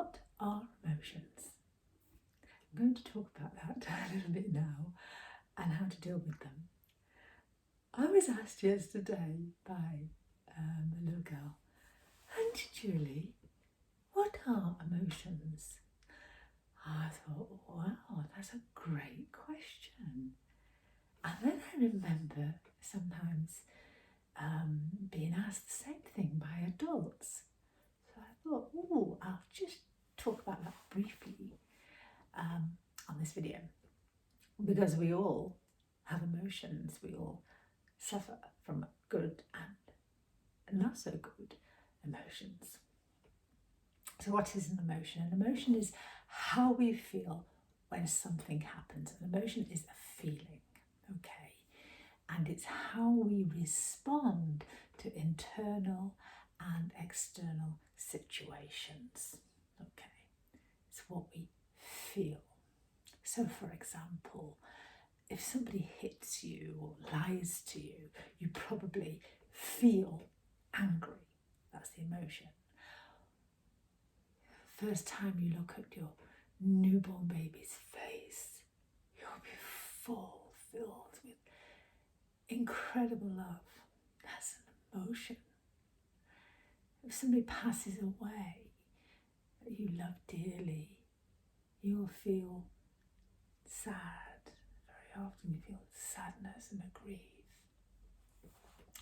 What are emotions? I'm going to talk about that a little bit now and how to deal with them. I was asked yesterday by a little girl, Auntie Julie, what are emotions? I thought, wow, that's a great question. And then I remember sometimes being asked the same thing by adults. So I thought, I'll just talk about that briefly on this video, because we all have emotions. We all suffer from good and not so good emotions. So what is an emotion? An emotion is how we feel when something happens. An emotion is a feeling, okay? And it's how we respond to internal and external situations, okay? It's what we feel. So for example, if somebody hits you or lies to you, you probably feel angry. That's the emotion. First time you look at your newborn baby's face, you'll be filled with incredible love. That's an emotion. If somebody passes away that you love dearly, you'll feel sad. Very often you feel sadness and a grief.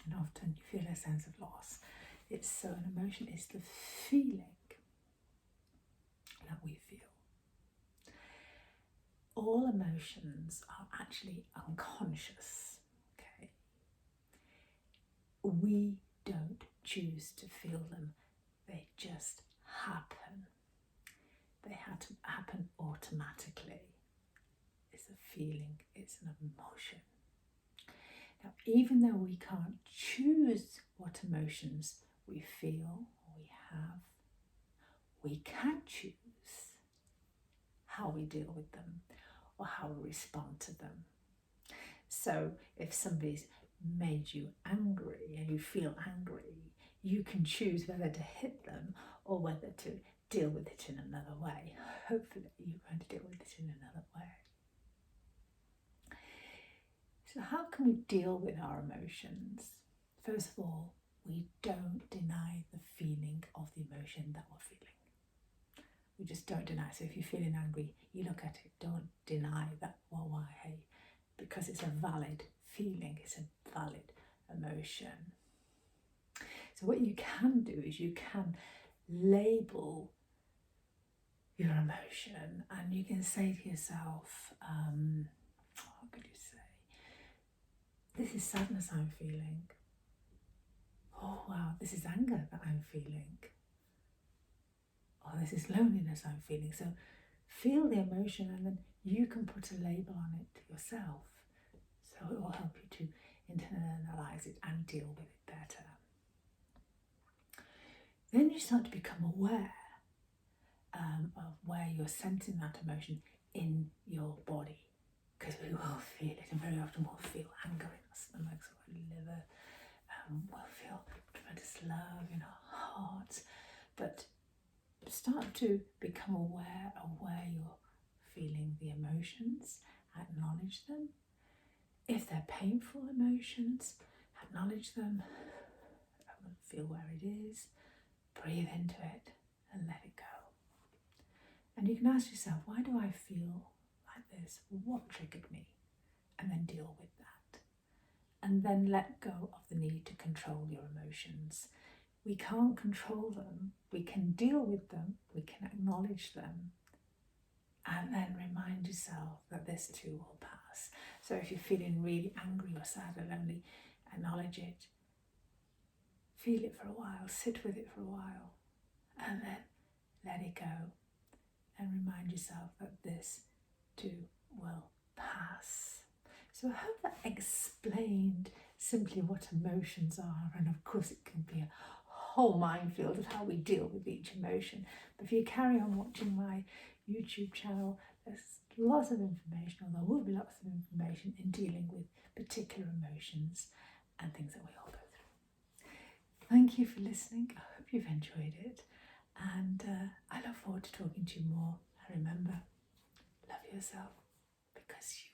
And often you feel a sense of loss. It's so an emotion is the feeling that we feel. All emotions are actually unconscious, okay? We don't choose to feel them, they just happen. They happen automatically. It's a feeling, it's an emotion. Now, even though we can't choose what emotions we feel or we have, we can choose how we deal with them or how we respond to them. So if somebody's made you angry and you feel angry, you can choose whether to hit them or whether to deal with it in another way. Hopefully you're going to deal with it in another way. So how can we deal with our emotions? First of all, we don't deny the feeling of the emotion that we're feeling. We just don't deny. So if you're feeling angry, you look at it, don't deny that, well, why, hey, because it's a valid feeling, it's a valid emotion. So what you can do is you can label your emotion and you can say to yourself, what could you say? This is sadness I'm feeling. Oh wow, this is anger that I'm feeling. Oh, this is loneliness I'm feeling. So feel the emotion and then you can put a label on it yourself. So it will help you to internalize it and deal with it better. Then you start to become aware of where you're sensing that emotion in your body. Because we will feel it, and very often we'll feel anger in our stomachs or our liver. We'll feel tremendous love in our hearts. But start to become aware of where you're feeling the emotions, acknowledge them. If they're painful emotions, acknowledge them, feel where it is, breathe into it and let it go. And you can ask yourself, why do I feel like this? What triggered me? And then deal with that. And then let go of the need to control your emotions. We can't control them. We can deal with them. We can acknowledge them. And then remind yourself that this too will pass. So if you're feeling really angry or sad or lonely, acknowledge it. Feel it for a while. Sit with it for a while. And then let it go. And remind yourself that this too will pass. So I hope that explained simply what emotions are. And of course it can be a whole minefield of how we deal with each emotion. But if you carry on watching my YouTube channel, there's lots of information, or there will be lots of information in dealing with particular emotions and things that we all go through. Thank you for listening. I hope you've enjoyed it. And I look forward to talking to you more. And remember, love yourself because